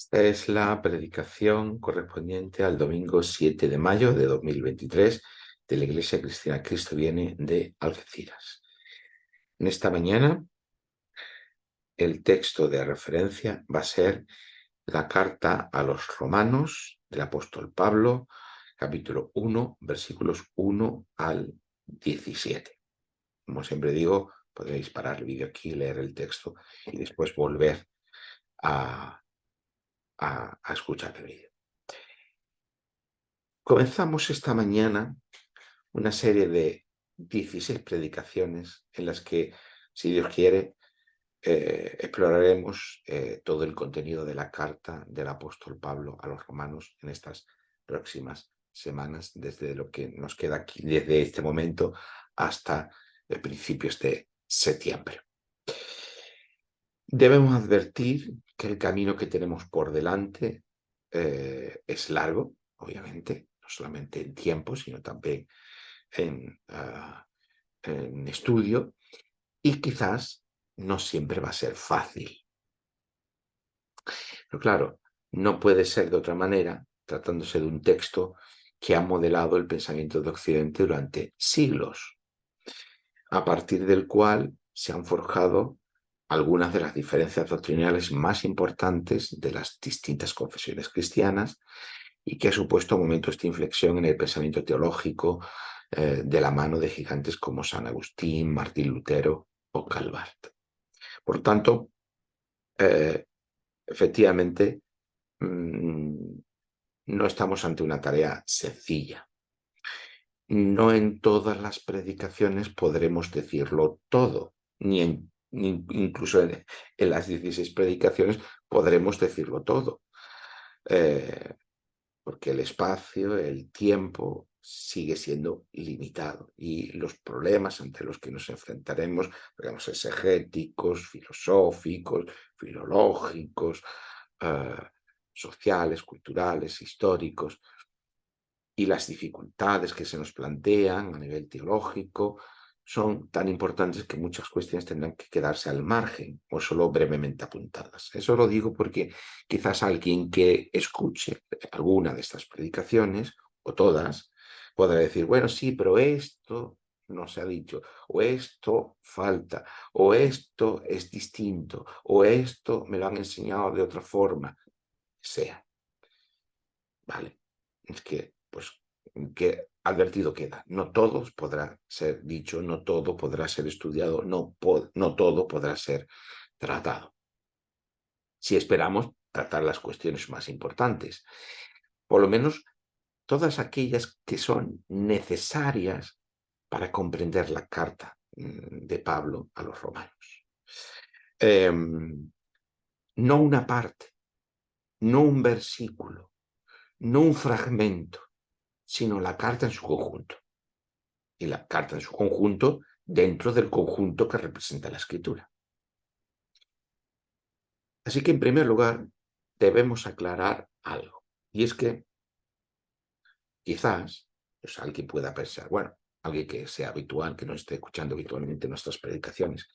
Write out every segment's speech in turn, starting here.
Esta es la predicación correspondiente al domingo 7 de mayo de 2023 de la Iglesia Cristiana Cristo Viene de Algeciras. En esta mañana, el texto de referencia va a ser la carta a los romanos del apóstol Pablo, capítulo 1, versículos 1 al 17. Como siempre digo, podéis parar el vídeo aquí, leer el texto y después volver a escuchar el vídeo. Comenzamos esta mañana una serie de 16 predicaciones en las que, si Dios quiere, exploraremos todo el contenido de la carta del apóstol Pablo a los romanos en estas próximas semanas, desde lo que nos queda aquí, desde este momento hasta principios de septiembre. Debemos advertir que el camino que tenemos por delante es largo, obviamente, no solamente en tiempo, sino también en estudio, y quizás no siempre va a ser fácil. Pero claro, no puede ser de otra manera, tratándose de un texto que ha modelado el pensamiento de Occidente durante siglos, a partir del cual se han forjado algunas de las diferencias doctrinales más importantes de las distintas confesiones cristianas y que ha supuesto momentos de inflexión en el pensamiento teológico de la mano de gigantes como San Agustín, Martín Lutero o Calvart. Por tanto, efectivamente, no estamos ante una tarea sencilla. No en todas las predicaciones podremos decirlo todo, ni incluso en las 16 predicaciones podremos decirlo todo, porque el espacio, el tiempo sigue siendo limitado y los problemas ante los que nos enfrentaremos, digamos, exegéticos, filosóficos, filológicos, sociales, culturales, históricos, y las dificultades que se nos plantean a nivel teológico son tan importantes que muchas cuestiones tendrán que quedarse al margen o solo brevemente apuntadas. Eso lo digo porque quizás alguien que escuche alguna de estas predicaciones, o todas, podrá decir, bueno, sí, pero esto no se ha dicho, o esto falta, o esto es distinto, o esto me lo han enseñado de otra forma, sea. Vale, es que, pues, que advertido queda. No todo podrá ser dicho, no todo podrá ser estudiado, no todo podrá ser tratado. Si esperamos tratar las cuestiones más importantes, por lo menos todas aquellas que son necesarias para comprender la carta de Pablo a los romanos. No una parte, no un versículo, no un fragmento, sino la carta en su conjunto. Y la carta en su conjunto dentro del conjunto que representa la escritura. Así que, en primer lugar, debemos aclarar algo. Y es que quizás pues, alguien pueda pensar, bueno, alguien que sea habitual, que no esté escuchando habitualmente nuestras predicaciones,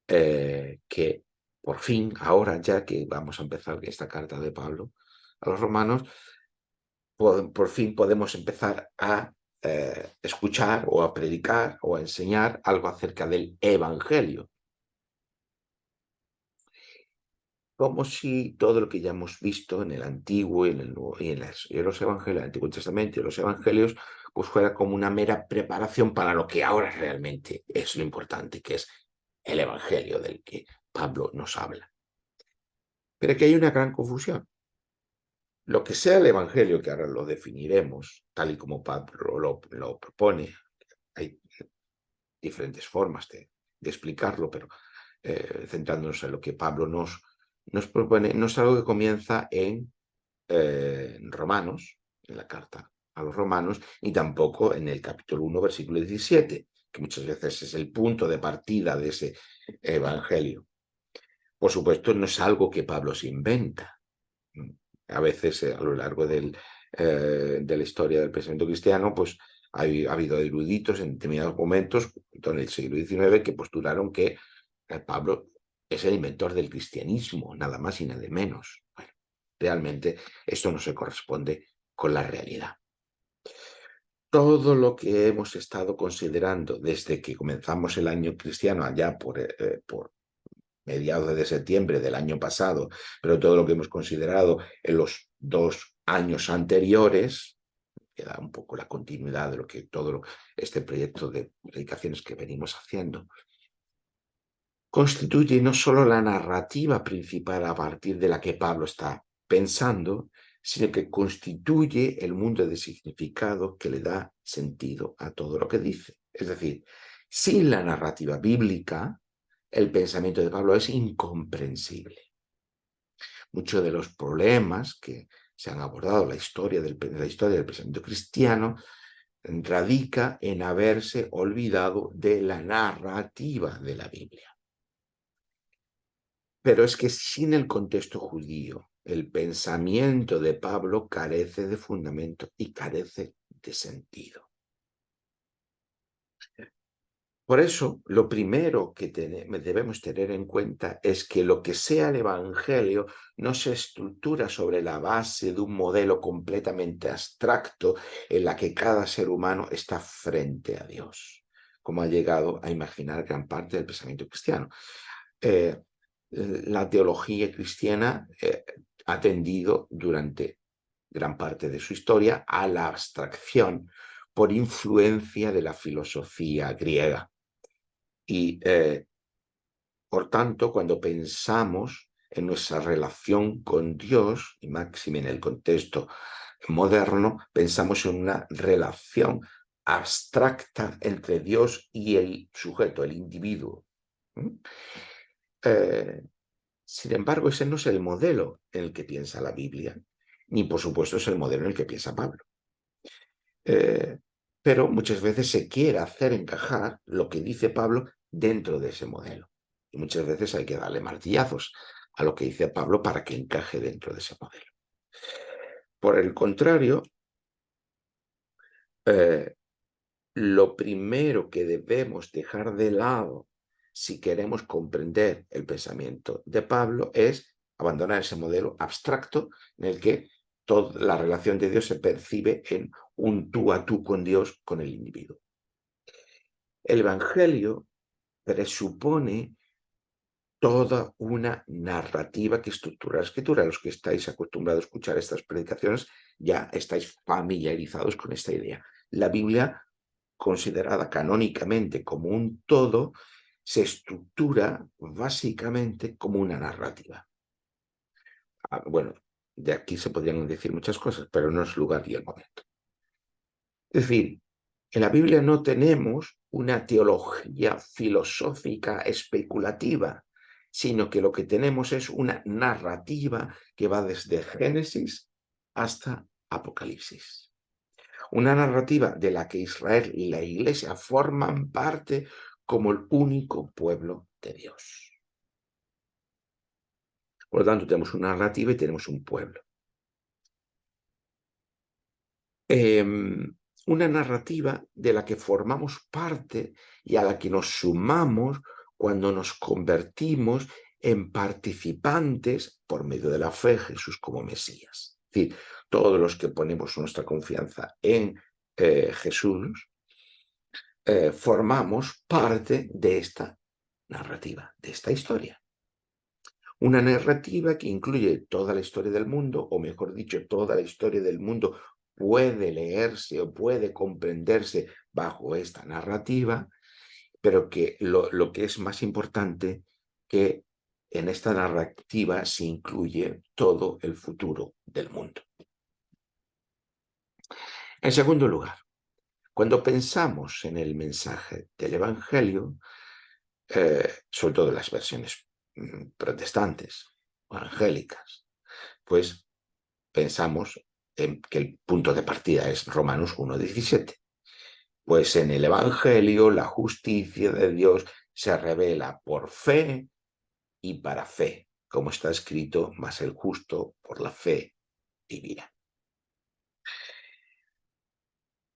que por fin, ahora ya que vamos a empezar esta carta de Pablo a los romanos, por fin podemos empezar a escuchar o a predicar o a enseñar algo acerca del Evangelio. Como si todo lo que ya hemos visto en el Antiguo y en el Nuevo, y en los Evangelios, el Antiguo Testamento y los Evangelios, pues fuera como una mera preparación para lo que ahora realmente es lo importante, que es el Evangelio del que Pablo nos habla. Pero aquí hay una gran confusión. Lo que sea el Evangelio, que ahora lo definiremos, tal y como Pablo lo propone, hay diferentes formas de explicarlo, pero centrándonos en lo que Pablo nos propone, no es algo que comienza en Romanos, en la carta a los romanos, ni tampoco en el capítulo 1, versículo 17, que muchas veces es el punto de partida de ese evangelio. Por supuesto, no es algo que Pablo se inventa. A veces, a lo largo de la historia del pensamiento cristiano, pues ha habido eruditos en determinados momentos, en el siglo XIX, que postularon que Pablo es el inventor del cristianismo, nada más y nada menos. Bueno, realmente esto no se corresponde con la realidad. Todo lo que hemos estado considerando desde que comenzamos el año cristiano, allá por mediados de septiembre del año pasado, pero todo lo que hemos considerado en los 2 años anteriores, que da un poco la continuidad de este proyecto de predicaciones que venimos haciendo, constituye no solo la narrativa principal a partir de la que Pablo está pensando, sino que constituye el mundo de significado que le da sentido a todo lo que dice. Es decir, sin la narrativa bíblica, el pensamiento de Pablo es incomprensible. Muchos de los problemas que se han abordado en la historia del pensamiento cristiano radica en haberse olvidado de la narrativa de la Biblia. Pero es que sin el contexto judío, el pensamiento de Pablo carece de fundamento y carece de sentido. Por eso, lo primero que debemos tener en cuenta es que lo que sea el Evangelio no se estructura sobre la base de un modelo completamente abstracto en la que cada ser humano está frente a Dios, como ha llegado a imaginar gran parte del pensamiento cristiano. La teología cristiana ha tendido durante gran parte de su historia a la abstracción por influencia de la filosofía griega. Y, por tanto, cuando pensamos en nuestra relación con Dios, y máxime en el contexto moderno, pensamos en una relación abstracta entre Dios y el sujeto, el individuo. Sin embargo, ese no es el modelo en el que piensa la Biblia, ni por supuesto es el modelo en el que piensa Pablo. Pero muchas veces se quiere hacer encajar lo que dice Pablo dentro de ese modelo. Y muchas veces hay que darle martillazos a lo que dice Pablo para que encaje dentro de ese modelo. Por el contrario, lo primero que debemos dejar de lado si queremos comprender el pensamiento de Pablo es abandonar ese modelo abstracto en el que toda la relación de Dios se percibe en un tú a tú con Dios, con el individuo. El Evangelio presupone toda una narrativa que estructura la Escritura. Los que estáis acostumbrados a escuchar estas predicaciones ya estáis familiarizados con esta idea. La Biblia, considerada canónicamente como un todo, se estructura básicamente como una narrativa. Bueno, de aquí se podrían decir muchas cosas, pero no es lugar y el momento. Es decir, en la Biblia no tenemos una teología filosófica especulativa, sino que lo que tenemos es una narrativa que va desde Génesis hasta Apocalipsis. Una narrativa de la que Israel y la Iglesia forman parte como el único pueblo de Dios. Por lo tanto, tenemos una narrativa y tenemos un pueblo. Una narrativa de la que formamos parte y a la que nos sumamos cuando nos convertimos en participantes por medio de la fe en Jesús como Mesías. Es decir, todos los que ponemos nuestra confianza en Jesús, formamos parte de esta narrativa, de esta historia. Una narrativa que incluye toda la historia del mundo, o mejor dicho, toda la historia del mundo puede leerse o puede comprenderse bajo esta narrativa, pero que lo que es más importante, que en esta narrativa se incluye todo el futuro del mundo. En segundo lugar, cuando pensamos en el mensaje del Evangelio, sobre todo en las versiones protestantes o evangélicas, pues pensamos en que el punto de partida es Romanos 1:17. Pues en el Evangelio la justicia de Dios se revela por fe y para fe, como está escrito, mas el justo por la fe vivirá.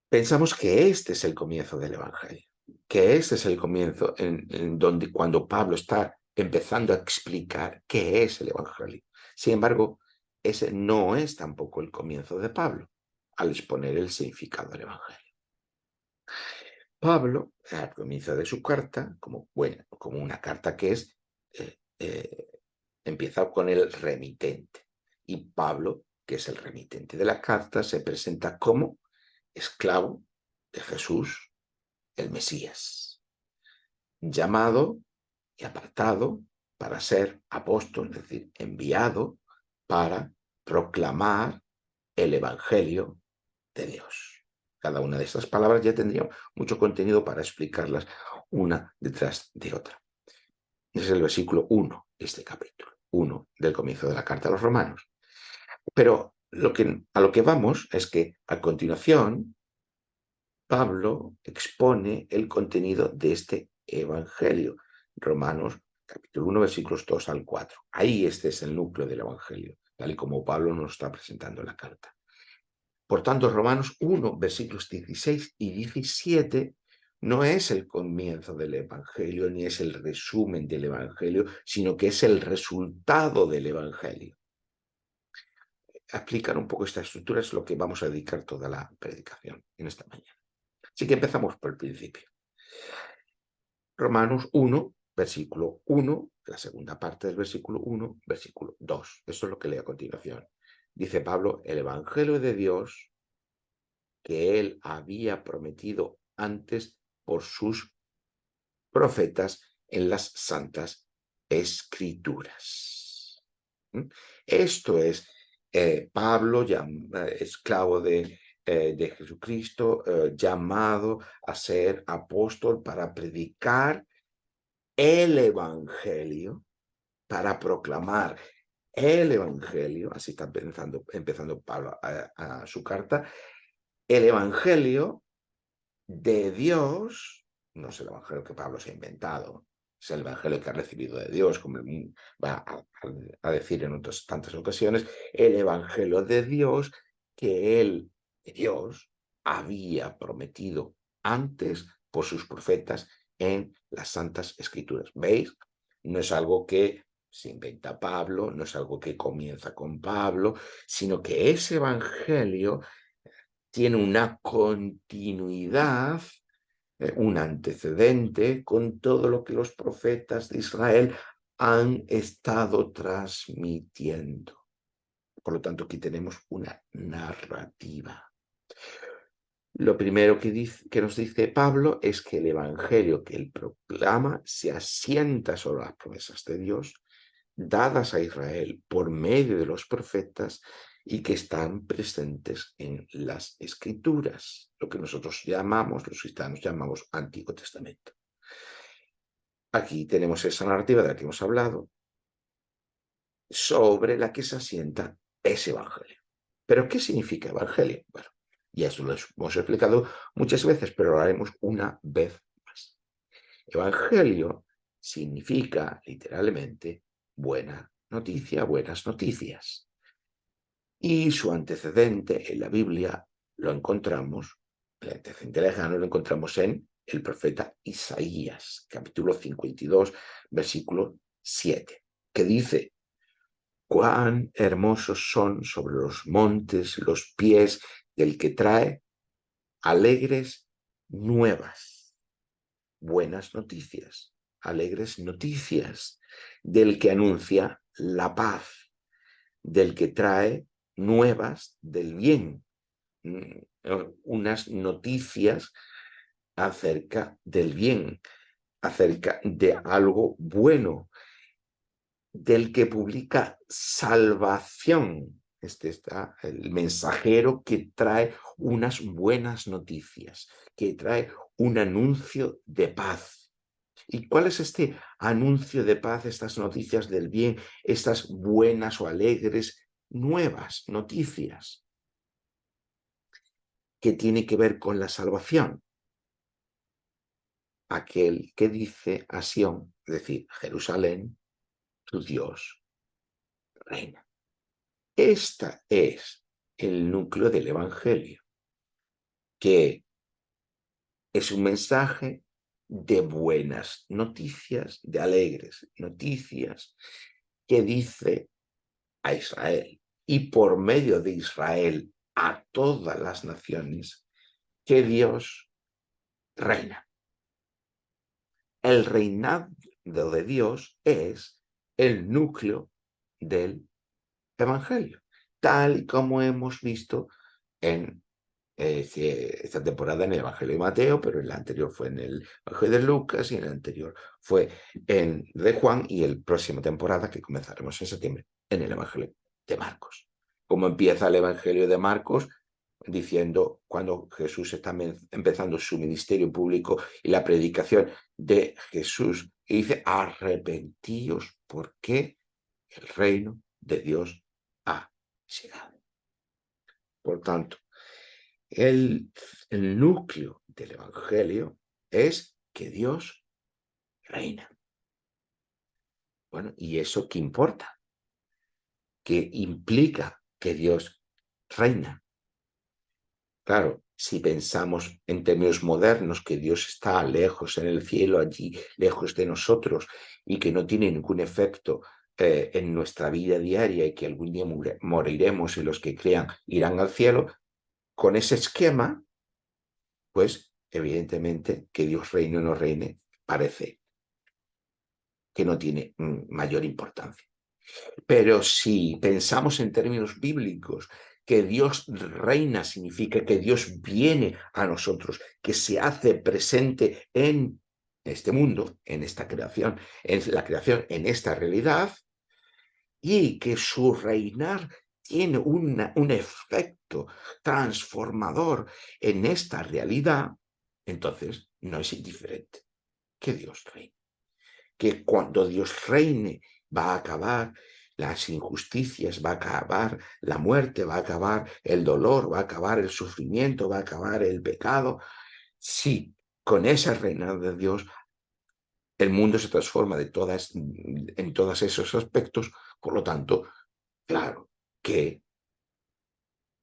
Pensamos que este es el comienzo del Evangelio, que este es el comienzo en donde cuando Pablo está empezando a explicar qué es el Evangelio. Sin embargo, ese no es tampoco el comienzo de Pablo al exponer el significado del Evangelio. Pablo, al comienzo de su carta, como una carta que es, empieza con el remitente. Y Pablo, que es el remitente de la carta, se presenta como esclavo de Jesús, el Mesías, llamado y apartado para ser apóstol, es decir, enviado para proclamar el Evangelio de Dios. Cada una de estas palabras ya tendría mucho contenido para explicarlas una detrás de otra. Ese es el versículo 1 de este capítulo, 1 del comienzo de la carta a los romanos. Pero a lo que vamos es que a continuación Pablo expone el contenido de este Evangelio. Romanos capítulo 1, versículos 2 al 4. Ahí este es el núcleo del Evangelio, tal y como Pablo nos está presentando en la carta. Por tanto, Romanos 1, versículos 16 y 17 no es el comienzo del Evangelio, ni es el resumen del Evangelio, sino que es el resultado del Evangelio. Explicar un poco esta estructura es lo que vamos a dedicar toda la predicación en esta mañana. Así que empezamos por el principio. Romanos 1, versículo 1, la segunda parte del versículo 1, versículo 2. Eso es lo que leo a continuación. Dice Pablo, el Evangelio de Dios que él había prometido antes por sus profetas en las santas escrituras. Esto es Pablo, esclavo de Jesucristo, llamado a ser apóstol para predicar el Evangelio, para proclamar el Evangelio, así está empezando Pablo a su carta, el Evangelio de Dios, no es el Evangelio que Pablo se ha inventado, es el Evangelio que ha recibido de Dios, como va a decir en otras tantas ocasiones, el Evangelio de Dios que él, Dios, había prometido antes por sus profetas en las Santas Escrituras. ¿Veis? No es algo que se inventa Pablo, no es algo que comienza con Pablo, sino que ese Evangelio tiene una continuidad, un antecedente con todo lo que los profetas de Israel han estado transmitiendo. Por lo tanto, aquí tenemos una narrativa. Lo primero que nos dice Pablo es que el Evangelio que él proclama se asienta sobre las promesas de Dios dadas a Israel por medio de los profetas y que están presentes en las Escrituras, lo que nosotros llamamos, los cristianos llamamos Antiguo Testamento. Aquí tenemos esa narrativa de la que hemos hablado, sobre la que se asienta ese Evangelio. ¿Pero qué significa Evangelio? Bueno, ya eso lo hemos explicado muchas veces, pero lo haremos una vez más. Evangelio significa literalmente buena noticia, buenas noticias. Y su antecedente en la Biblia lo encontramos, el antecedente lejano lo encontramos en el profeta Isaías, capítulo 52, versículo 7, que dice: cuán hermosos son sobre los montes los pies del que trae alegres nuevas, buenas noticias, alegres noticias, del que anuncia la paz, del que trae nuevas del bien, unas noticias acerca del bien, acerca de algo bueno, del que publica salvación. Este está el mensajero que trae unas buenas noticias, que trae un anuncio de paz. ¿Y cuál es este anuncio de paz, estas noticias del bien, estas buenas o alegres nuevas noticias? Que tiene que ver con la salvación. Aquel que dice a Sión, es decir, Jerusalén, tu Dios reina. Este es el núcleo del Evangelio, que es un mensaje de buenas noticias, de alegres noticias, que dice a Israel y por medio de Israel a todas las naciones, que Dios reina. El reinado de Dios es el núcleo del Evangelio, tal y como hemos visto en esta temporada en el Evangelio de Mateo, pero en la anterior fue en el Evangelio de Lucas y en la anterior fue en de Juan y la próxima temporada que comenzaremos en septiembre en el Evangelio de Marcos. Como empieza el Evangelio de Marcos diciendo cuando Jesús está empezando su ministerio público y la predicación de Jesús y dice arrepentíos porque el reino de Dios ha llegado. Por tanto, el núcleo del Evangelio es que Dios reina. Bueno, ¿y eso qué importa? ¿Qué implica que Dios reina? Claro, si pensamos en términos modernos que Dios está lejos en el cielo, allí, lejos de nosotros, y que no tiene ningún efecto en nuestra vida diaria y que algún día moriremos y los que crean irán al cielo, con ese esquema, pues evidentemente que Dios reine o no reine, parece que no tiene mayor importancia. Pero si pensamos en términos bíblicos, que Dios reina significa que Dios viene a nosotros, que se hace presente en este mundo, en esta creación, en la creación, en esta realidad, y que su reinar tiene un efecto transformador en esta realidad, entonces no es indiferente que Dios reine. Que cuando Dios reine va a acabar las injusticias, va a acabar la muerte, va a acabar el dolor, va a acabar el sufrimiento, va a acabar el pecado. Sí, con ese reinado de Dios el mundo se transforma en todos esos aspectos, por lo tanto, claro que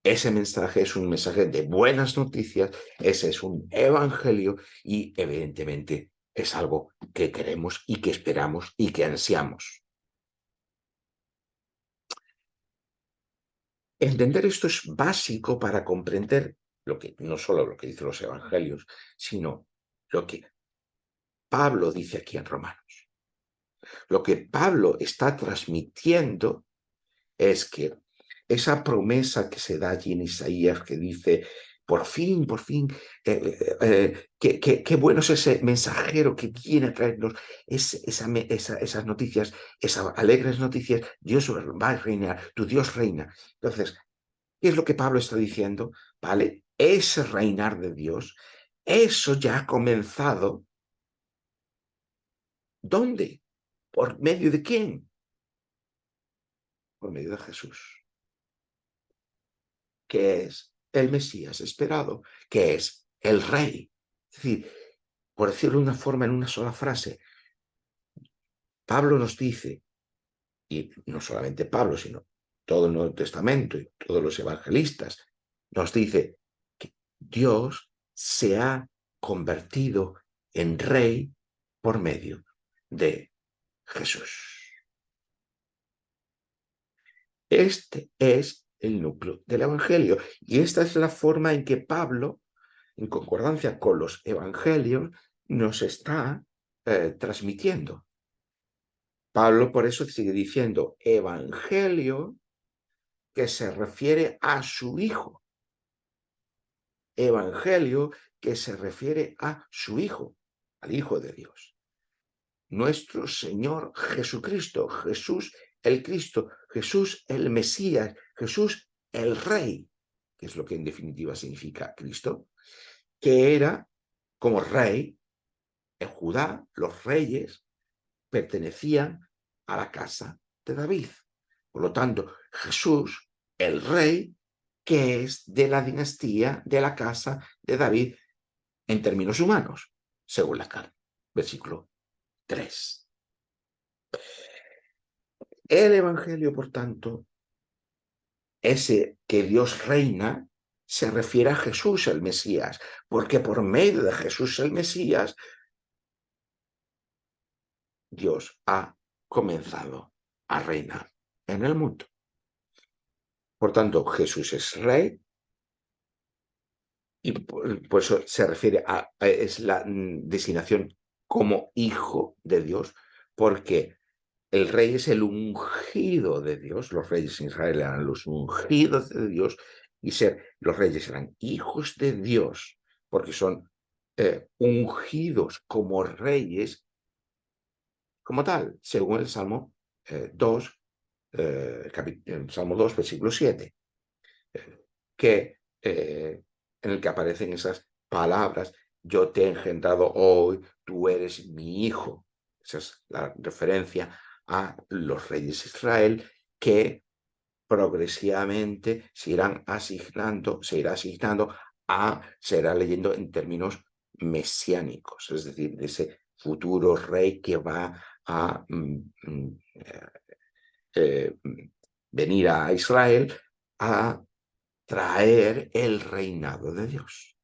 ese mensaje es un mensaje de buenas noticias, ese es un evangelio y evidentemente es algo que queremos y que esperamos y que ansiamos. Entender esto es básico para comprender no solo lo que dicen los evangelios, sino lo que Pablo dice aquí en Romanos. Lo que Pablo está transmitiendo es que esa promesa que se da allí en Isaías que dice, por fin, qué bueno es ese mensajero que viene a traernos esas noticias, esas alegres noticias, Dios va a reinar, tu Dios reina. Entonces, ¿qué es lo que Pablo está diciendo? Vale, ese reinar de Dios, eso ya ha comenzado. ¿Dónde? ¿Por medio de quién? Por medio de Jesús, que es el Mesías esperado, que es el Rey. Es decir, por decirlo de una forma, en una sola frase, Pablo nos dice, y no solamente Pablo, sino todo el Nuevo Testamento y todos los evangelistas, nos dice que Dios se ha convertido en Rey por medio de Jesús. Este es el núcleo del Evangelio y esta es la forma en que Pablo, en concordancia con los Evangelios, nos está transmitiendo. Pablo por eso sigue diciendo Evangelio que se refiere a su Hijo. Evangelio que se refiere a su Hijo, al Hijo de Dios. Nuestro Señor Jesucristo, Jesús el Cristo, Jesús el Mesías, Jesús el Rey, que es lo que en definitiva significa Cristo, que era como rey en Judá, los reyes pertenecían a la casa de David. Por lo tanto, Jesús, el rey, que es de la dinastía de la casa de David en términos humanos, según la carne. Versículo 3. El Evangelio, por tanto, ese que Dios reina, se refiere a Jesús el Mesías, porque por medio de Jesús el Mesías, Dios ha comenzado a reinar en el mundo. Por tanto, Jesús es rey y por eso se refiere es la designación como hijo de Dios, porque el rey es el ungido de Dios, los reyes en Israel eran los ungidos de Dios, y los reyes eran hijos de Dios, porque son ungidos como reyes, como tal, según el Salmo 2, Salmo 2, versículo 7, que, en el que aparecen esas palabras: yo te he engendrado hoy, tú eres mi hijo. Esa es la referencia a los reyes de Israel que progresivamente se irá asignando se irá leyendo en términos mesiánicos, es decir, de ese futuro rey que va a venir a Israel a traer el reinado de Dios.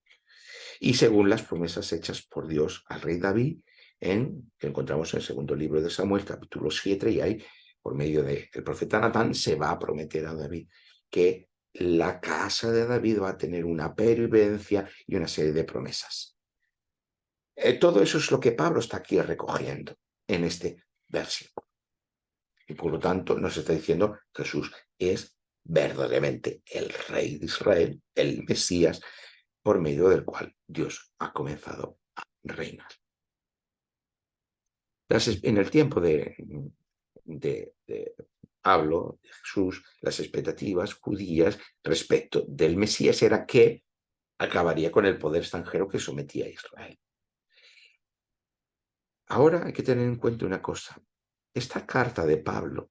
Y según las promesas hechas por Dios al rey David, que encontramos en el segundo libro de Samuel, capítulo 7, y ahí, por medio del profeta Natán, se va a prometer a David que la casa de David va a tener una pervivencia y una serie de promesas. Todo eso es lo que Pablo está aquí recogiendo en este versículo. Y por lo tanto nos está diciendo que Jesús es verdaderamente el rey de Israel, el Mesías, por medio del cual Dios ha comenzado a reinar. En el tiempo de Pablo, de Jesús, las expectativas judías respecto del Mesías era que acabaría con el poder extranjero que sometía a Israel. Ahora hay que tener en cuenta una cosa. Esta carta de Pablo,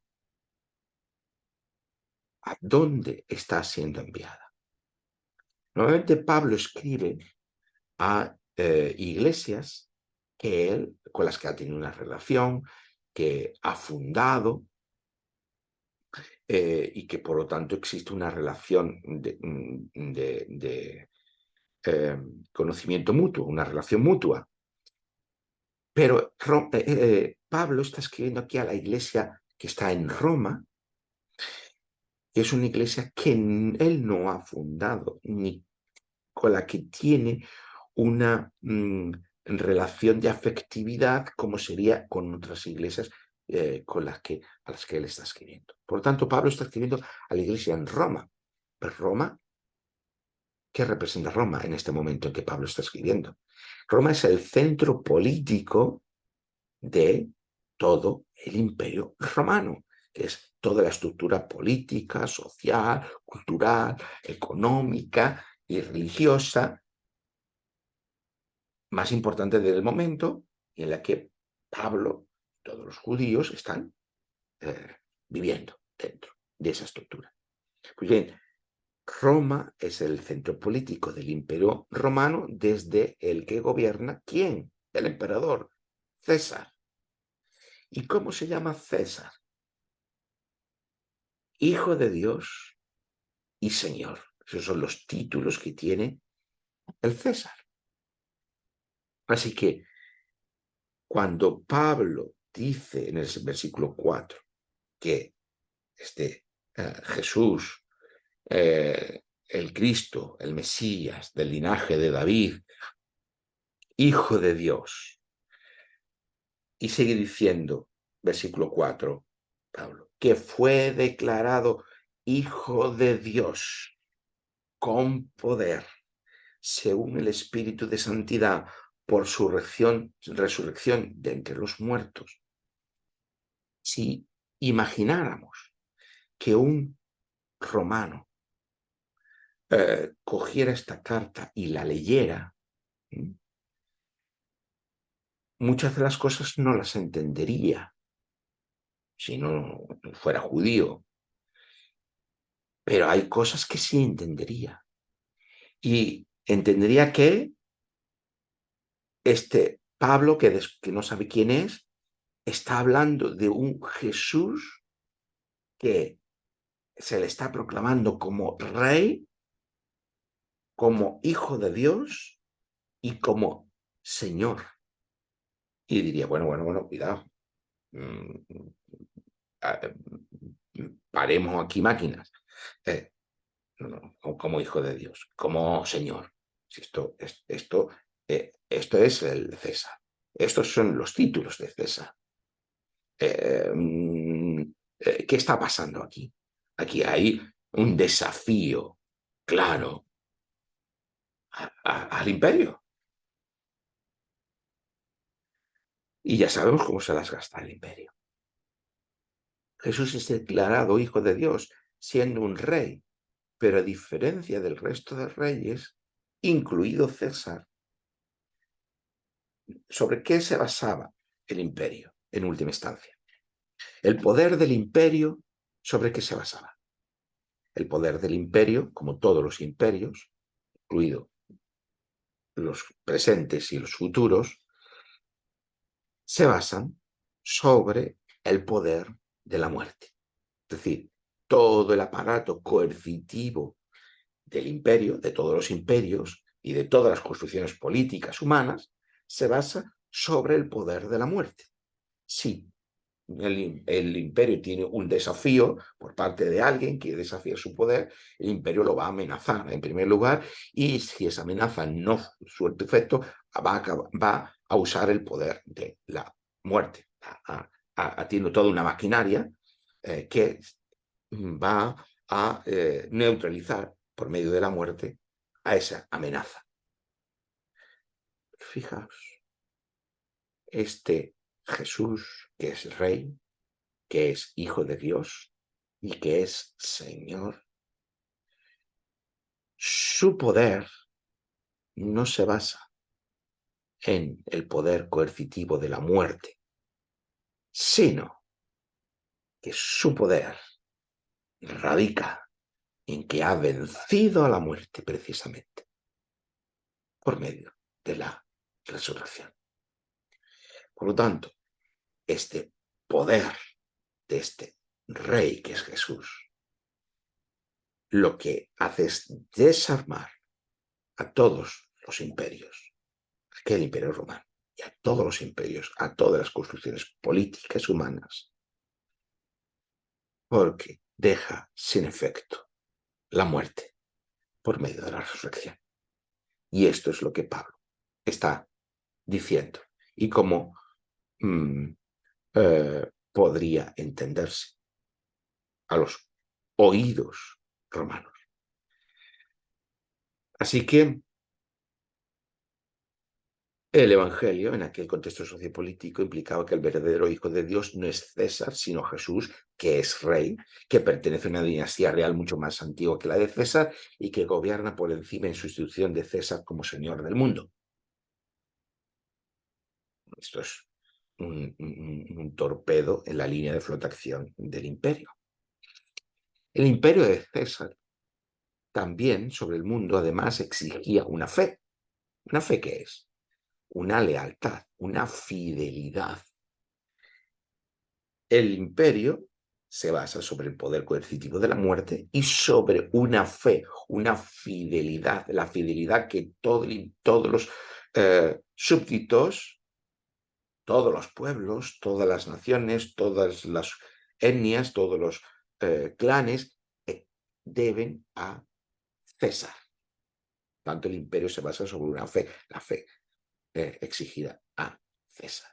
¿a dónde está siendo enviada? Normalmente Pablo escribe a iglesias con las que ha tenido una relación, que ha fundado, y que por lo tanto existe una relación de conocimiento mutuo, una relación mutua. Pero Pablo está escribiendo aquí a la iglesia que está en Roma, que es una iglesia que él no ha fundado, ni con la que tiene una relación de afectividad como sería con otras iglesias a las que él está escribiendo. Por lo tanto, Pablo está escribiendo a la iglesia en Roma. Pero Roma, ¿qué representa Roma en este momento en que Pablo está escribiendo? Roma es el centro político de todo el imperio romano, que es toda la estructura política, social, cultural, económica y religiosa más importante del momento, y en la que Pablo, todos los judíos están viviendo dentro de esa estructura. Pues bien, Roma es el centro político del imperio romano desde el que gobierna ¿quién? El emperador, César. ¿Y cómo se llama César? Hijo de Dios y Señor. Esos son los títulos que tiene el César. Así que cuando Pablo dice en el versículo 4 que Jesús, el Cristo, el Mesías del linaje de David, Hijo de Dios, y sigue diciendo, versículo 4, Pablo, que fue declarado Hijo de Dios con poder, según el Espíritu de Santidad, por su resurrección de entre los muertos. Si imagináramos que un romano cogiera esta carta y la leyera, muchas de las cosas no las entendería si no fuera judío, pero hay cosas que sí entendería. Y entendería que Pablo, que no sabe quién es, está hablando de un Jesús que se le está proclamando como rey, como hijo de Dios y como Señor. Y diría, bueno, cuidado. Paremos aquí máquinas. Como hijo de Dios, como Señor. Esto es el César. Estos son los títulos de César. ¿Qué está pasando aquí? Aquí hay un desafío claro al imperio. Y ya sabemos cómo se las gasta el imperio. Jesús es declarado hijo de Dios, siendo un rey, pero a diferencia del resto de reyes, incluido César, ¿sobre qué se basaba el imperio en última instancia? El poder del imperio, ¿sobre qué se basaba? El poder del imperio, como todos los imperios, incluido los presentes y los futuros, se basan sobre el poder de la muerte. Es decir, todo el aparato coercitivo del imperio, de todos los imperios y de todas las construcciones políticas humanas, se basa sobre el poder de la muerte. Sí, el imperio tiene un desafío por parte de alguien que desafía su poder, el imperio lo va a amenazar en primer lugar, y si esa amenaza no surte efecto, va a usar el poder de la muerte. Tiene toda una maquinaria que va a neutralizar por medio de la muerte a esa amenaza. Fijaos, este Jesús, que es rey, que es hijo de Dios y que es Señor, su poder no se basa en el poder coercitivo de la muerte, sino que su poder radica en que ha vencido a la muerte precisamente por medio de la resurrección. Por lo tanto, este poder de este rey que es Jesús, lo que hace es desarmar a todos los imperios, aquel imperio romano y a todos los imperios, a todas las construcciones políticas humanas, porque deja sin efecto la muerte por medio de la resurrección. Y esto es lo que Pablo está diciendo. Y cómo podría entenderse a los oídos romanos. Así que el Evangelio, en aquel contexto sociopolítico, implicaba que el verdadero Hijo de Dios no es César, sino Jesús, que es rey, que pertenece a una dinastía real mucho más antigua que la de César y que gobierna por encima en sustitución de César como Señor del mundo. Esto es un torpedo en la línea de flotación del imperio. El imperio de César también sobre el mundo además exigía una fe. ¿Una fe qué es? Una lealtad, una fidelidad. El imperio se basa sobre el poder coercitivo de la muerte y sobre una fe, una fidelidad, la fidelidad que todos los súbditos, todos los pueblos, todas las naciones, todas las etnias, todos los clanes deben a César. Tanto el imperio se basa sobre una fe, la fe exigida a César.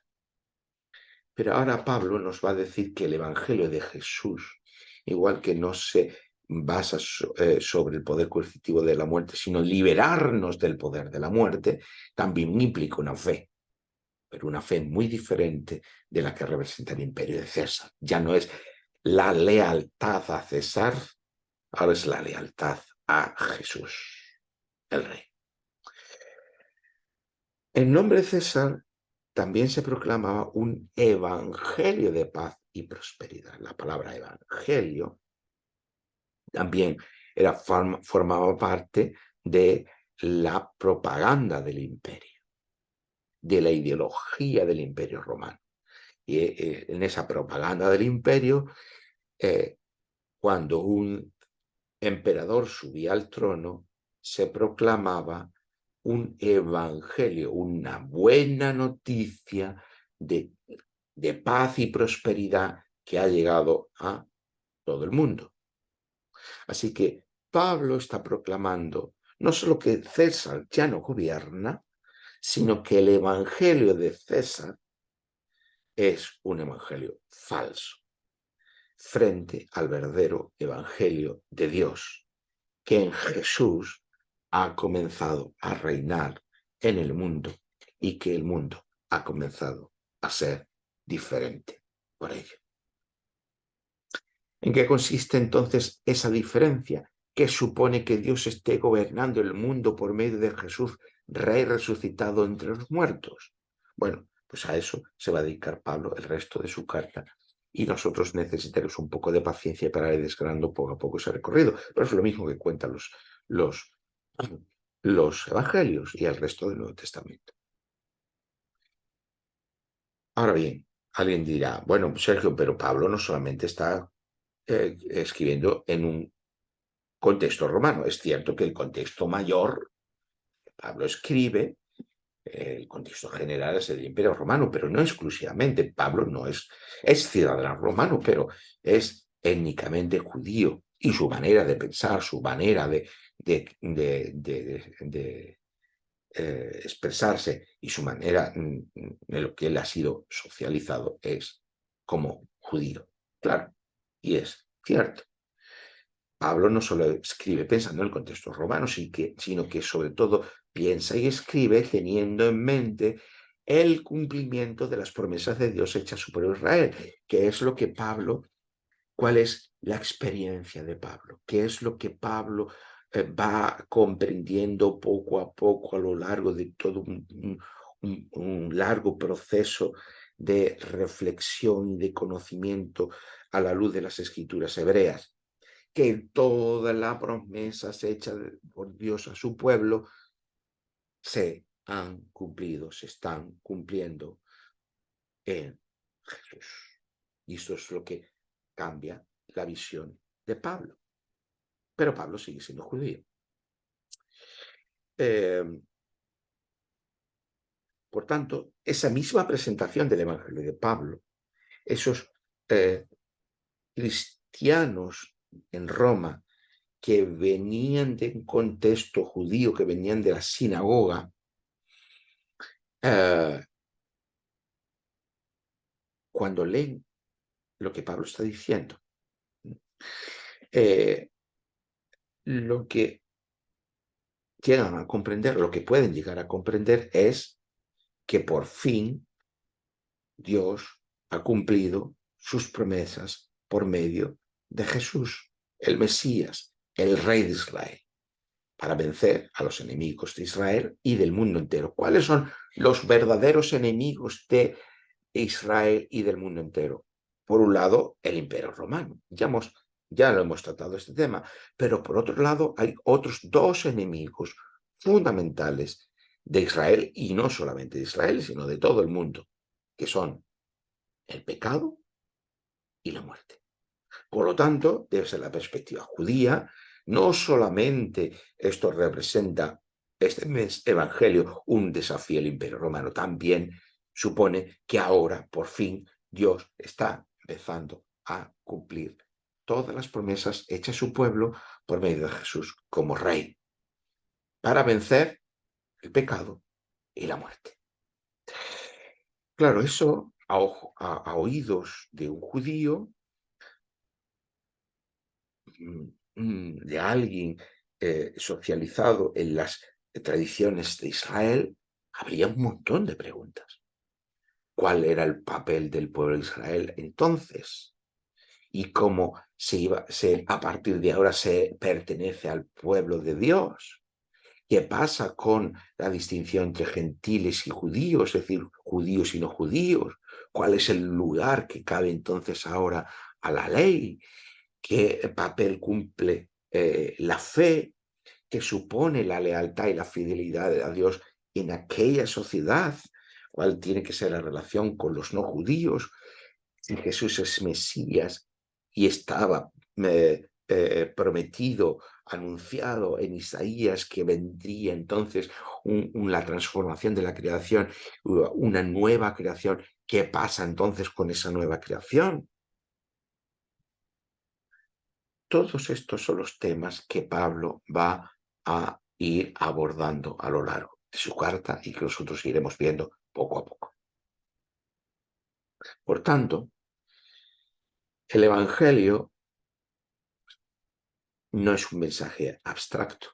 Pero ahora Pablo nos va a decir que el Evangelio de Jesús, igual que no se basa sobre el poder coercitivo de la muerte, sino liberarnos del poder de la muerte, también implica una fe, pero una fe muy diferente de la que representa el imperio de César. Ya no es la lealtad a César, ahora es la lealtad a Jesús, el rey. En nombre de César también se proclamaba un evangelio de paz y prosperidad. La palabra evangelio también formaba parte de la propaganda del imperio, de la ideología del imperio romano. Y en esa propaganda del imperio, cuando un emperador subía al trono, se proclamaba un evangelio, una buena noticia de paz y prosperidad que ha llegado a todo el mundo. Así que Pablo está proclamando no solo que César ya no gobierna, sino que el evangelio de César es un evangelio falso frente al verdadero evangelio de Dios, que en Jesús ha comenzado a reinar en el mundo y que el mundo ha comenzado a ser diferente por ello. ¿En qué consiste entonces esa diferencia? ¿Qué supone que Dios esté gobernando el mundo por medio de Jesús, Rey resucitado entre los muertos? Bueno, pues a eso se va a dedicar Pablo el resto de su carta. Y nosotros necesitaremos un poco de paciencia para ir desgranando poco a poco ese recorrido. Pero es lo mismo que cuentan los evangelios y el resto del Nuevo Testamento. Ahora bien, alguien dirá, bueno, Sergio, pero Pablo no solamente está escribiendo en un contexto romano. Es cierto que el contexto mayor, Pablo escribe, el contexto general es el Imperio Romano, pero no exclusivamente. Pablo no es ciudadano romano, pero es étnicamente judío y su manera de pensar, su manera de expresarse y su manera en lo que él ha sido socializado es como judío. Claro, y es cierto. Pablo no solo escribe pensando en el contexto romano, sino que sobre todo piensa y escribe teniendo en mente el cumplimiento de las promesas de Dios hechas a su pueblo Israel, que es lo que Pablo, cuál es la experiencia de Pablo, qué es lo que Pablo va comprendiendo poco a poco a lo largo de todo un largo proceso de reflexión y de conocimiento a la luz de las escrituras hebreas, que todas las promesas hechas por Dios a su pueblo se han cumplido, se están cumpliendo en Jesús. Y esto es lo que cambia la visión de Pablo. Pero Pablo sigue siendo judío. Por tanto, esa misma presentación del Evangelio de Pablo, esos cristianos en Roma que venían de un contexto judío, que venían de la sinagoga, cuando leen lo que Pablo está diciendo, lo que llegan a comprender, lo que pueden llegar a comprender es que por fin Dios ha cumplido sus promesas por medio de Jesús, el Mesías, el Rey de Israel, para vencer a los enemigos de Israel y del mundo entero. ¿Cuáles son los verdaderos enemigos de Israel y del mundo entero? Por un lado, el Imperio Romano. Ya lo hemos tratado este tema, pero por otro lado hay otros dos enemigos fundamentales de Israel, y no solamente de Israel, sino de todo el mundo, que son el pecado y la muerte. Por lo tanto, desde la perspectiva judía, no solamente esto representa este evangelio un desafío al Imperio Romano, también supone que ahora, por fin, Dios está empezando a cumplir todas las promesas hechas a su pueblo por medio de Jesús como Rey, para vencer el pecado y la muerte. Claro, eso a oídos de un judío, de alguien socializado en las tradiciones de Israel, habría un montón de preguntas. ¿Cuál era el papel del pueblo de Israel entonces? ¿Y cómo a partir de ahora se pertenece al pueblo de Dios? ¿Qué pasa con la distinción entre gentiles y judíos, es decir, judíos y no judíos? ¿Cuál es el lugar que cabe entonces ahora a la ley? ¿Qué papel cumple la fe? ¿Qué supone la lealtad y la fidelidad a Dios en aquella sociedad? ¿Cuál tiene que ser la relación con los no judíos? Si Jesús es Mesías y estaba prometido, anunciado en Isaías, que vendría entonces la transformación de la creación, una nueva creación. ¿Qué pasa entonces con esa nueva creación? todos estos son los temas que Pablo va a ir abordando a lo largo de su carta y que nosotros iremos viendo poco a poco. Por tanto, el Evangelio no es un mensaje abstracto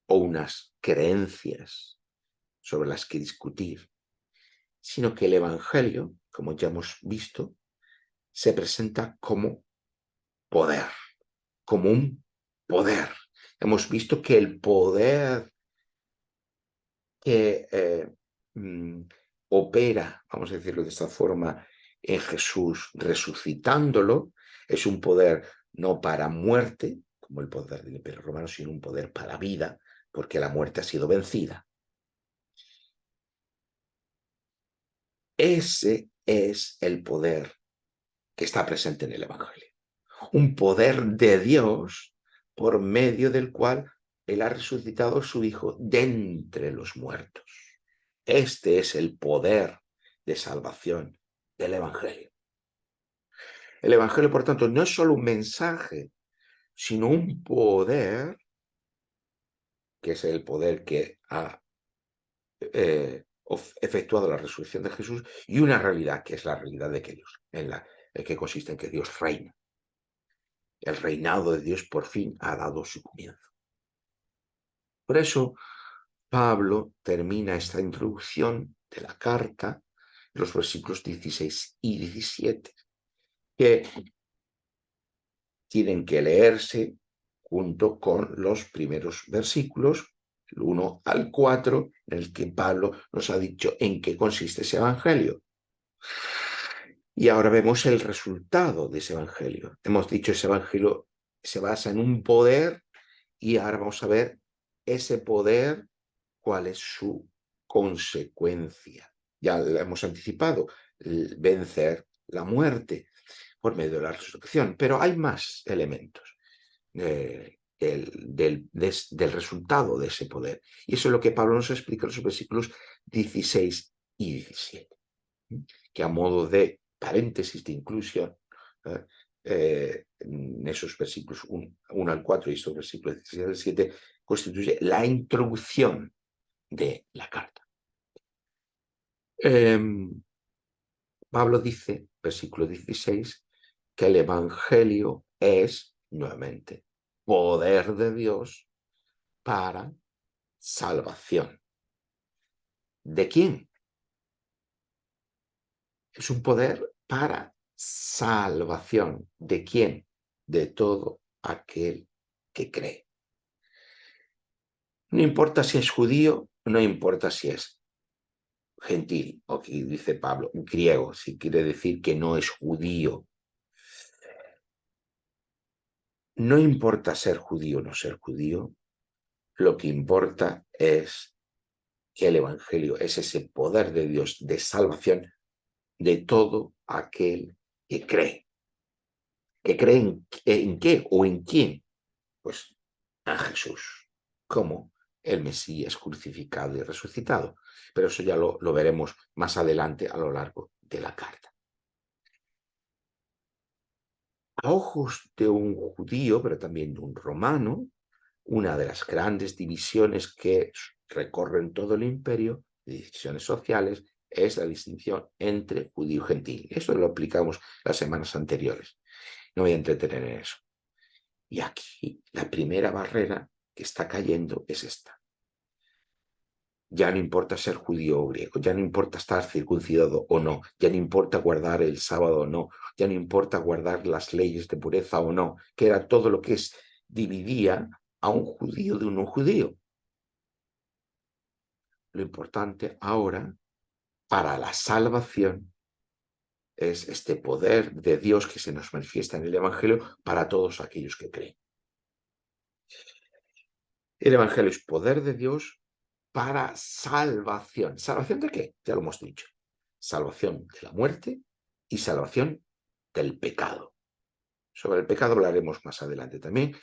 o unas creencias sobre las que discutir, sino que el Evangelio, como ya hemos visto, se presenta como poder, como un poder. Hemos visto que el poder que opera, vamos a decirlo de esta forma, en Jesús resucitándolo, es un poder no para muerte, como el poder del Imperio Romano, sino un poder para vida, porque la muerte ha sido vencida. Ese es el poder que está presente en el Evangelio. Un poder de Dios por medio del cual Él ha resucitado a su Hijo de entre los muertos. Este es el poder de salvación del Evangelio. El Evangelio, por tanto, no es solo un mensaje, sino un poder, que es el poder que ha efectuado la resurrección de Jesús, y una realidad, que es la realidad de que Dios, que consiste en que Dios reina. El reinado de Dios por fin ha dado su comienzo. Por eso, Pablo termina esta introducción de la carta, los versículos 16 y 17, que tienen que leerse junto con los primeros versículos, el 1 al 4, en el que Pablo nos ha dicho en qué consiste ese evangelio. Y ahora vemos el resultado de ese evangelio. Hemos dicho ese evangelio se basa en un poder y ahora vamos a ver ese poder, cuál es su consecuencia. Ya lo hemos anticipado, vencer la muerte por medio de la resurrección, pero hay más elementos del resultado de ese poder. Y eso es lo que Pablo nos explica en los versículos 16 y 17, que a modo de paréntesis de inclusión, en esos versículos 1 al 4 y estos versículos 16 al 17, constituye la introducción de la carta. Pablo dice, versículo 16, que el Evangelio es, nuevamente, poder de Dios para salvación. ¿De quién? Es un poder para salvación. ¿De quién? De todo aquel que cree. No importa si es judío, no importa si es gentil, o que dice Pablo, griego, si quiere decir que no es judío. No importa ser judío o no ser judío, lo que importa es que el Evangelio es ese poder de Dios de salvación de todo aquel que cree. ¿Que cree en qué o en quién? Pues a Jesús, como el Mesías crucificado y resucitado. Pero eso ya lo veremos más adelante a lo largo de la carta. A ojos de un judío, pero también de un romano, una de las grandes divisiones que recorren todo el imperio, divisiones sociales, es la distinción entre judío y gentil. Esto lo aplicamos las semanas anteriores. No voy a entretener en eso. Y aquí la primera barrera que está cayendo es esta. Ya no importa ser judío o griego, ya no importa estar circuncidado o no, ya no importa guardar el sábado o no, ya no importa guardar las leyes de pureza o no, que era todo lo que dividía a un judío de un no judío. Lo importante ahora para la salvación es este poder de Dios que se nos manifiesta en el Evangelio para todos aquellos que creen. El Evangelio es poder de Dios para salvación. ¿Salvación de qué? Ya lo hemos dicho. Salvación de la muerte y salvación del pecado. Sobre el pecado hablaremos más adelante también,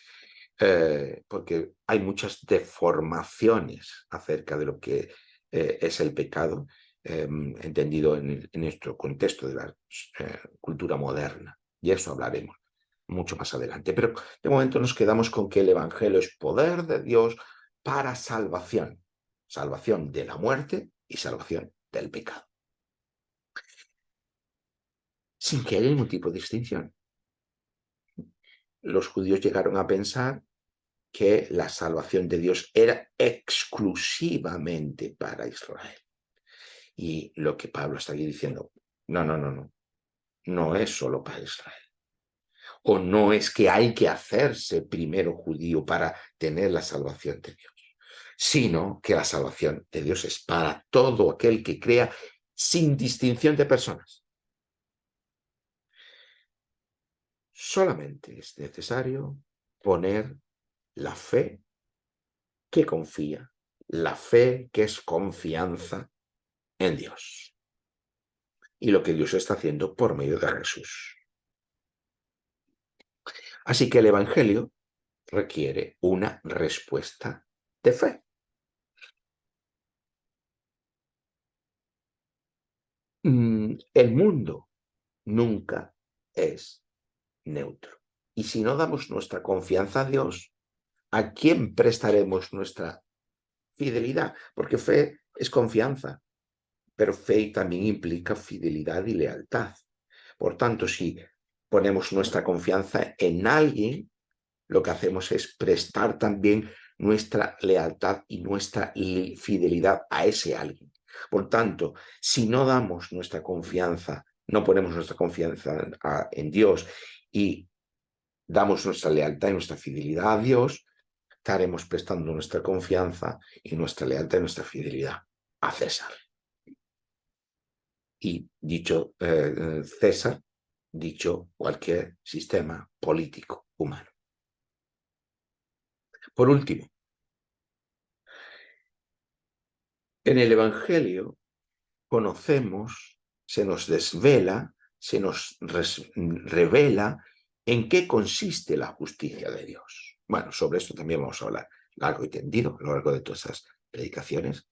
porque hay muchas deformaciones acerca de lo que es el pecado, entendido en nuestro contexto de la cultura moderna. Y eso hablaremos mucho más adelante. Pero de momento nos quedamos con que el Evangelio es poder de Dios para salvación. Salvación de la muerte y salvación del pecado. Sin que haya ningún tipo de distinción. Los judíos llegaron a pensar que la salvación de Dios era exclusivamente para Israel. Y lo que Pablo está aquí diciendo, no es solo para Israel. O no es que hay que hacerse primero judío para tener la salvación de Dios, sino que la salvación de Dios es para todo aquel que crea sin distinción de personas. Solamente es necesario poner la fe que confía, la fe que es confianza en Dios. Y lo que Dios está haciendo por medio de Jesús. Así que el Evangelio requiere una respuesta de fe. El mundo nunca es neutro. Y si no damos nuestra confianza a Dios, ¿a quién prestaremos nuestra fidelidad? Porque fe es confianza, pero fe también implica fidelidad y lealtad. Por tanto, si ponemos nuestra confianza en alguien, lo que hacemos es prestar también nuestra lealtad y nuestra fidelidad a ese alguien. Por tanto, si no damos nuestra confianza, no ponemos nuestra confianza en Dios y damos nuestra lealtad y nuestra fidelidad a Dios, estaremos prestando nuestra confianza y nuestra lealtad y nuestra fidelidad a César. Y dicho César, dicho cualquier sistema político humano. Por último, en el Evangelio conocemos, se nos desvela, se nos revela en qué consiste la justicia de Dios. Bueno, sobre esto también vamos a hablar largo y tendido a lo largo de todas esas predicaciones,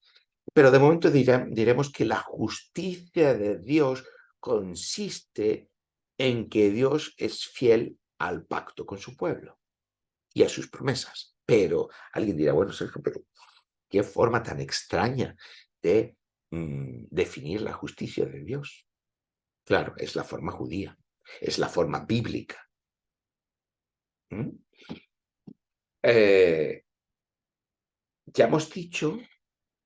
pero de momento diremos que la justicia de Dios consiste en que Dios es fiel al pacto con su pueblo y a sus promesas. Pero alguien dirá, bueno, Sergio, pero qué forma tan extraña de definir la justicia de Dios. Claro, es la forma judía, es la forma bíblica. Ya hemos dicho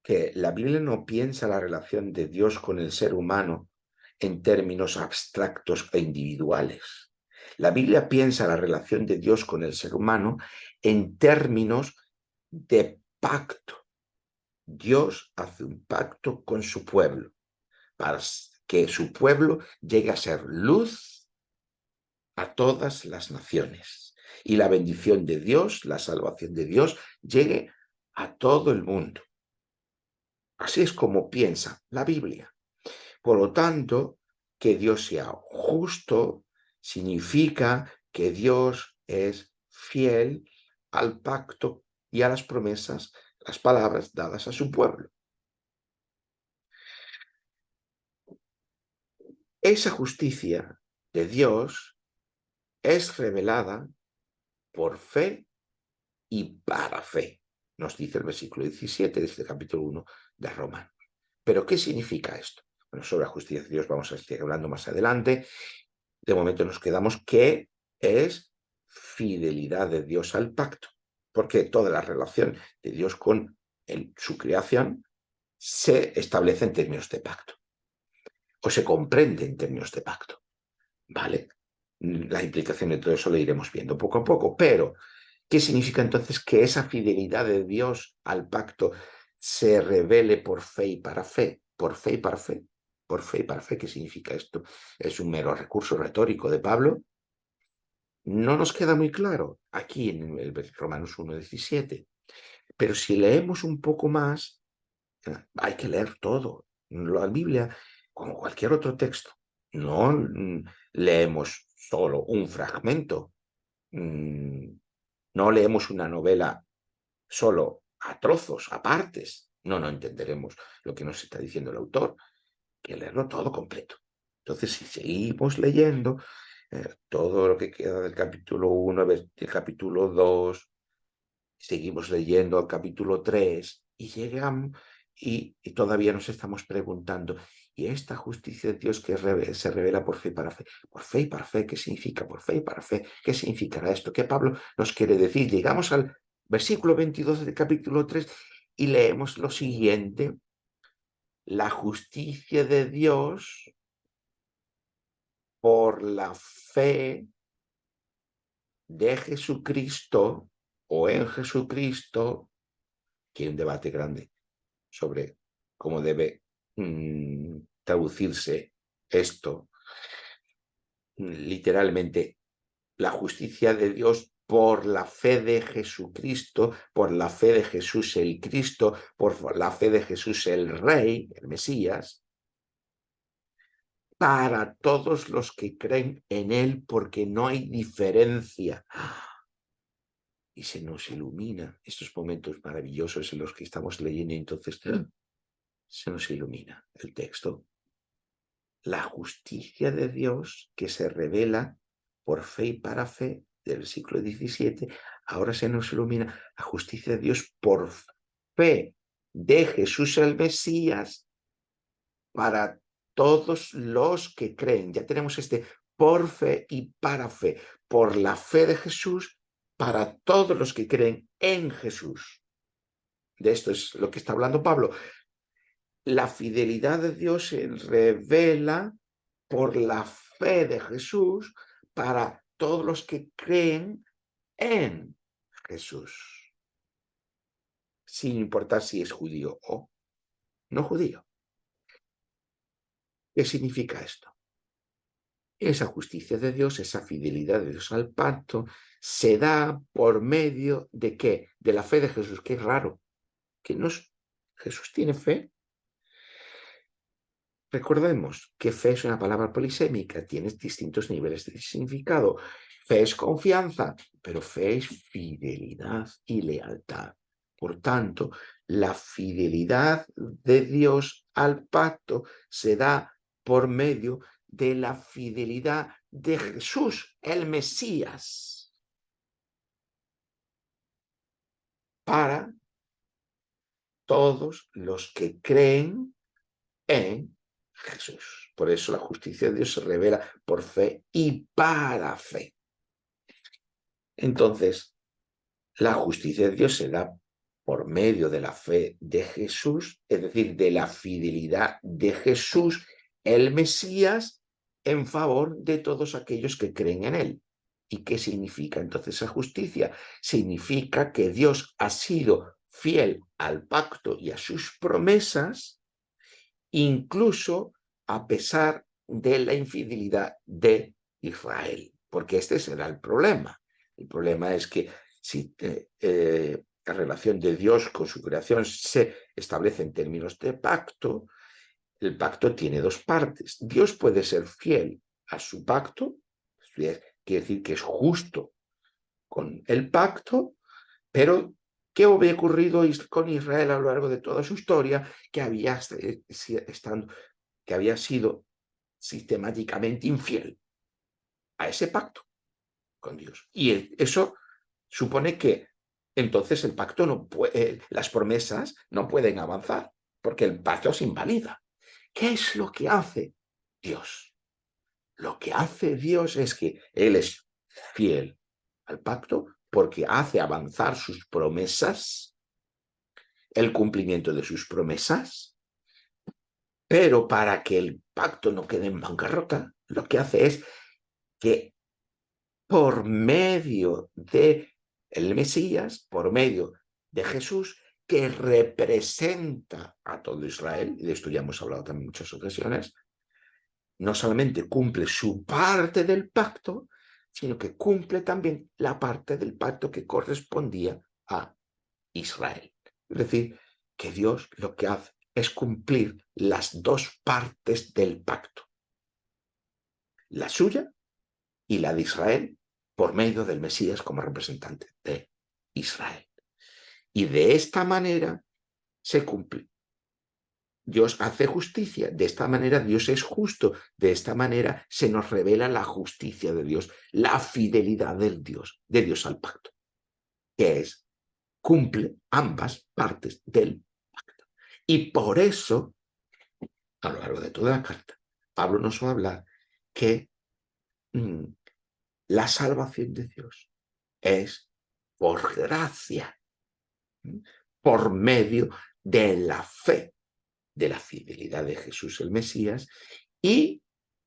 que la Biblia no piensa la relación de Dios con el ser humano en términos abstractos e individuales. La Biblia piensa la relación de Dios con el ser humano en términos de pacto. Dios hace un pacto con su pueblo para que su pueblo llegue a ser luz a todas las naciones y la bendición de Dios, la salvación de Dios, llegue a todo el mundo. Así es como piensa la Biblia. Por lo tanto, que Dios sea justo significa que Dios es fiel al pacto y a las promesas, las palabras dadas a su pueblo. Esa justicia de Dios es revelada por fe y para fe, nos dice el versículo 17 de este capítulo 1 de Romanos. ¿Pero qué significa esto? Bueno, sobre la justicia de Dios vamos a seguir hablando más adelante. De momento nos quedamos que es fidelidad de Dios al pacto, porque toda la relación de Dios con su creación se establece en términos de pacto, o se comprende en términos de pacto, ¿vale? La implicación de todo eso lo iremos viendo poco a poco, pero ¿qué significa entonces que esa fidelidad de Dios al pacto se revele por fe y para fe? Por fe y para fe. Por fe y para fe, ¿qué significa esto? ¿Es un mero recurso retórico de Pablo? No nos queda muy claro aquí en el Romanos 1:17, pero si leemos un poco más, hay que leer todo. La Biblia, como cualquier otro texto, no leemos solo un fragmento, no leemos una novela solo a trozos, a partes. No entenderemos lo que nos está diciendo el autor, que leerlo todo completo. Entonces, si seguimos leyendo, todo lo que queda del capítulo 1, del capítulo 2, seguimos leyendo al capítulo 3 y llegamos y todavía nos estamos preguntando, ¿y esta justicia de Dios que se revela por fe y para fe? Por fe y para fe, ¿qué significa? Por fe y para fe, ¿qué significará esto? ¿Qué Pablo nos quiere decir? Llegamos al versículo 22 del capítulo 3 y leemos lo siguiente: la justicia de Dios por la fe de Jesucristo o en Jesucristo, que hay un debate grande sobre cómo debe traducirse esto literalmente, la justicia de Dios por la fe de Jesucristo, por la fe de Jesús el Cristo, por la fe de Jesús el Rey, el Mesías, para todos los que creen en Él, porque no hay diferencia. Y se nos ilumina estos momentos maravillosos en los que estamos leyendo, y entonces se nos ilumina el texto. La justicia de Dios que se revela por fe y para fe del siglo XVII, ahora se nos ilumina la justicia de Dios por fe de Jesús el Mesías para todos los que creen. Ya tenemos por fe y para fe, por la fe de Jesús para todos los que creen en Jesús. De esto es lo que está hablando Pablo. La fidelidad de Dios se revela por la fe de Jesús para todos los que creen en Jesús, sin importar si es judío o no judío. ¿Qué significa esto? Esa justicia de Dios, esa fidelidad de Dios al pacto, se da por medio de ¿qué? De la fe de Jesús. Qué raro. Que no es... Jesús tiene fe. Recordemos que fe es una palabra polisémica, tiene distintos niveles de significado. Fe es confianza, pero fe es fidelidad y lealtad. Por tanto, la fidelidad de Dios al pacto se da por medio de la fidelidad de Jesús, el Mesías, para todos los que creen en Jesús. Por eso la justicia de Dios se revela por fe y para fe. Entonces, la justicia de Dios se da por medio de la fe de Jesús, es decir, de la fidelidad de Jesús, el Mesías, en favor de todos aquellos que creen en él. ¿Y qué significa entonces esa justicia? Significa que Dios ha sido fiel al pacto y a sus promesas, incluso a pesar de la infidelidad de Israel, porque este será el problema. El problema es que si la relación de Dios con su creación se establece en términos de pacto, el pacto tiene dos partes. Dios puede ser fiel a su pacto, quiere decir que es justo con el pacto, pero ¿qué había ocurrido con Israel a lo largo de toda su historia? Que había sido sistemáticamente infiel a ese pacto con Dios. Y eso supone que entonces el pacto no puede, las promesas no pueden avanzar, porque el pacto se invalida. ¿Qué es lo que hace Dios? Lo que hace Dios es que Él es fiel al pacto porque hace avanzar sus promesas, el cumplimiento de sus promesas, pero para que el pacto no quede en bancarrota, lo que hace es que por medio de el Mesías, por medio de Jesús, que representa a todo Israel, y de esto ya hemos hablado también en muchas ocasiones, no solamente cumple su parte del pacto, sino que cumple también la parte del pacto que correspondía a Israel. Es decir, que Dios lo que hace es cumplir las dos partes del pacto, la suya y la de Israel, por medio del Mesías como representante de Israel. Y de esta manera se cumple Dios hace justicia, de esta manera Dios es justo, de esta manera se nos revela la justicia de Dios, la fidelidad de Dios al pacto, que es, cumple ambas partes del pacto. Y por eso, a lo largo de toda la carta, Pablo nos va a hablar que la salvación de Dios es por gracia, por medio de la fe, de la fidelidad de Jesús el Mesías y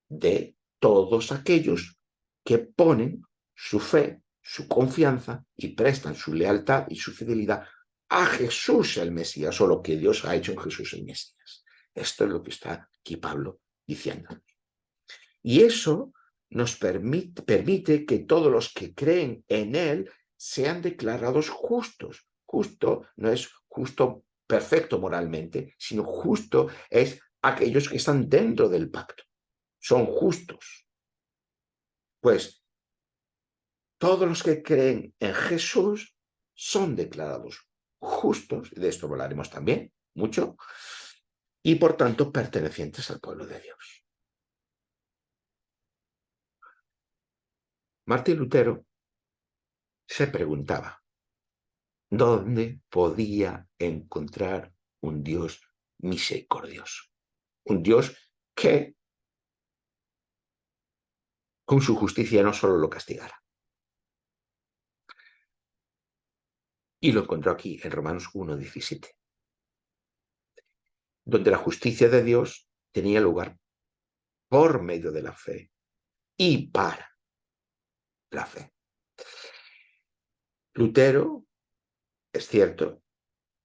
de todos aquellos que ponen su fe, su confianza y prestan su lealtad y su fidelidad a Jesús el Mesías o lo que Dios ha hecho en Jesús el Mesías. Esto es lo que está aquí Pablo diciendo. Y eso nos permite que todos los que creen en Él sean declarados justos. Justo no es justo perfecto moralmente, sino justo es aquellos que están dentro del pacto. Son justos. Pues todos los que creen en Jesús son declarados justos, y de esto hablaremos también mucho, y por tanto pertenecientes al pueblo de Dios. Martín Lutero se preguntaba, ¿dónde podía encontrar un Dios misericordioso? Un Dios que con su justicia no solo lo castigara. Y lo encontró aquí en Romanos 1:17, donde la justicia de Dios tenía lugar por medio de la fe y para la fe. Lutero, es cierto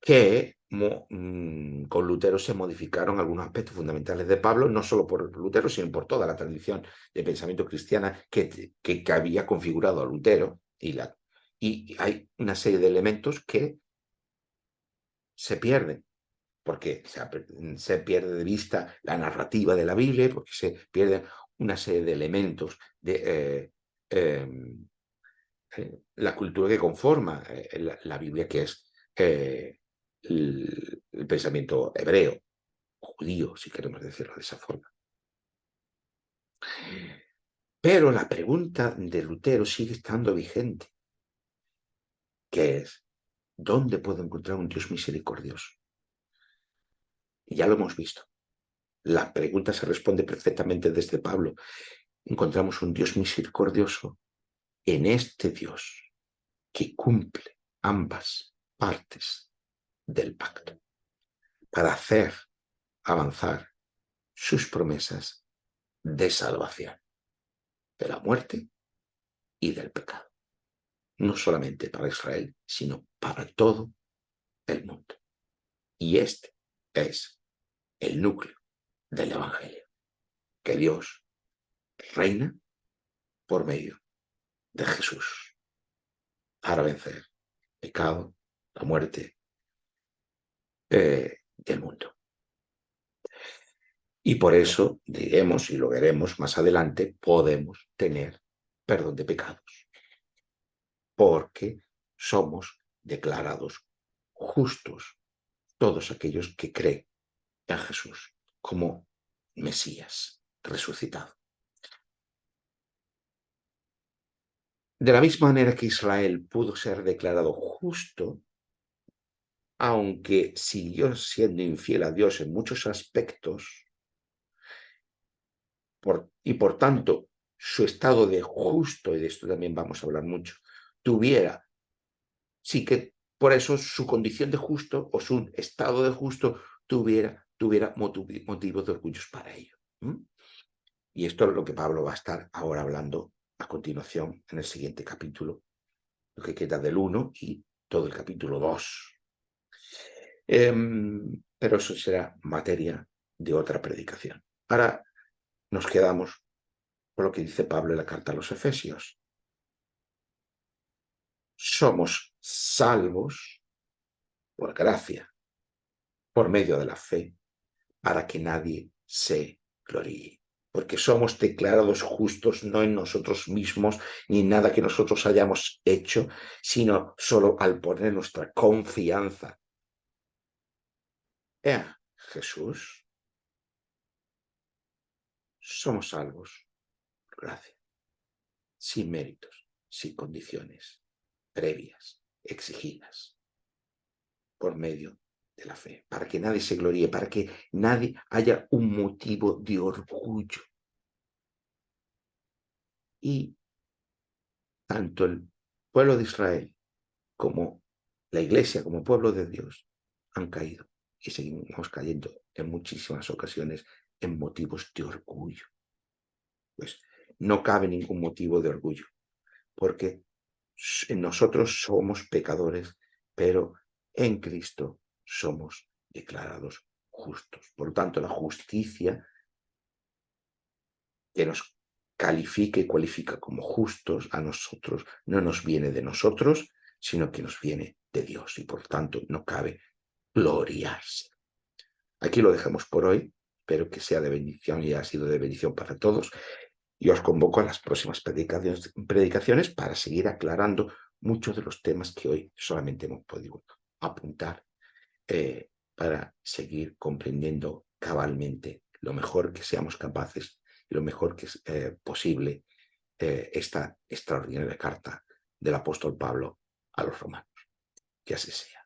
que con Lutero se modificaron algunos aspectos fundamentales de Pablo, no solo por Lutero, sino por toda la tradición de pensamiento cristiana que había configurado a Lutero. Y hay una serie de elementos que se pierden, porque se pierde de vista la narrativa de la Biblia, porque se pierden una serie de elementos de la cultura que conforma la Biblia, que es el pensamiento hebreo, judío, si queremos decirlo de esa forma. Pero la pregunta de Lutero sigue estando vigente, que es, ¿dónde puedo encontrar un Dios misericordioso? Y ya lo hemos visto. La pregunta se responde perfectamente desde Pablo. Encontramos un Dios misericordioso en este Dios que cumple ambas partes del pacto para hacer avanzar sus promesas de salvación, de la muerte y del pecado. No solamente para Israel, sino para todo el mundo. Y este es el núcleo del Evangelio, que Dios reina por medio de Jesús para vencer el pecado, la muerte del mundo. Y por eso, diremos, y lo veremos más adelante, podemos tener perdón de pecados, porque somos declarados justos todos aquellos que creen en Jesús como Mesías resucitado. De la misma manera que Israel pudo ser declarado justo, aunque siguió siendo infiel a Dios en muchos aspectos, y por tanto su estado de justo, y de esto también vamos a hablar mucho, sí que por eso su condición de justo o su estado de justo tuviera motivos de orgullo para ello. Y esto es lo que Pablo va a estar ahora hablando a continuación en el siguiente capítulo, lo que queda del 1 y todo el capítulo 2. Pero eso será materia de otra predicación. Ahora nos quedamos con lo que dice Pablo en la carta a los Efesios. Somos salvos por gracia, por medio de la fe, para que nadie se gloríe. Porque somos declarados justos no en nosotros mismos, ni en nada que nosotros hayamos hecho, sino solo al poner nuestra confianza en Jesús, somos salvos por gracia, sin méritos, sin condiciones previas, exigidas, por medio de la fe, para que nadie se gloríe, para que nadie haya un motivo de orgullo. Y tanto el pueblo de Israel como la Iglesia, como pueblo de Dios, han caído y seguimos cayendo en muchísimas ocasiones en motivos de orgullo. Pues no cabe ningún motivo de orgullo, porque nosotros somos pecadores, pero en Cristo somos declarados justos. Por lo tanto, la justicia que nos califica y cualifica como justos a nosotros no nos viene de nosotros, sino que nos viene de Dios, y por tanto no cabe gloriarse. Aquí lo dejamos por hoy. Espero que sea de bendición y ha sido de bendición para todos. Y os convoco a las próximas predicaciones para seguir aclarando muchos de los temas que hoy solamente hemos podido apuntar, para seguir comprendiendo cabalmente lo mejor que seamos capaces y lo mejor que es posible esta extraordinaria carta del apóstol Pablo a los romanos. Que así sea.